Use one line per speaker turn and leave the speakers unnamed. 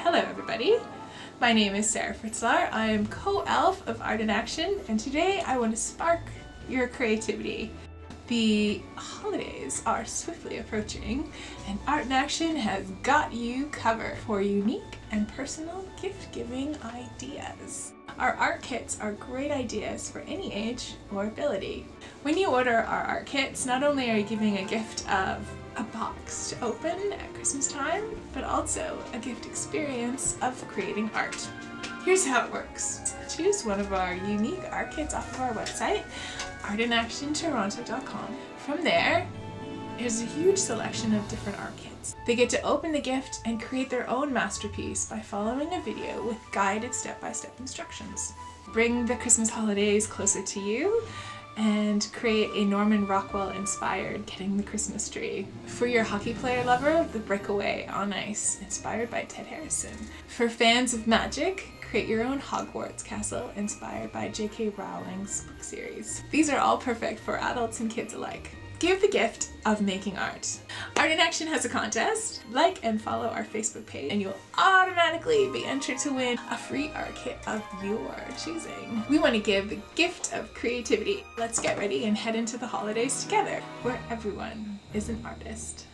Hello everybody, my name is Sarah Fritzlar. I am co-elf of Art in Action, and today I want to spark your creativity. The holidays are swiftly approaching, and Art in Action has got you covered for unique and personal gift-giving ideas. Our art kits are great ideas for any age or ability. When you order our art kits, not only are you giving a gift of a box to open at Christmas time, but also a gift experience of creating art. Here's how it works. Choose one of our unique art kits off of our website, artinactiontoronto.com. From there, there's a huge selection of different art kits. They get to open the gift and create their own masterpiece by following a video with guided step-by-step instructions. Bring the Christmas holidays closer to you and create a Norman Rockwell inspired Getting the Christmas Tree. For your hockey player lover, the Breakaway on Ice, inspired by Ted Harrison. For fans of magic, create your own Hogwarts castle inspired by J.K. Rowling's book series. These are all perfect for adults and kids alike. Give the gift of making art. Art in Action has a contest. Like and follow our Facebook page and you'll automatically be entered to win a free art kit of your choosing. We want to give the gift of creativity. Let's get ready and head into the holidays together, where everyone is an artist.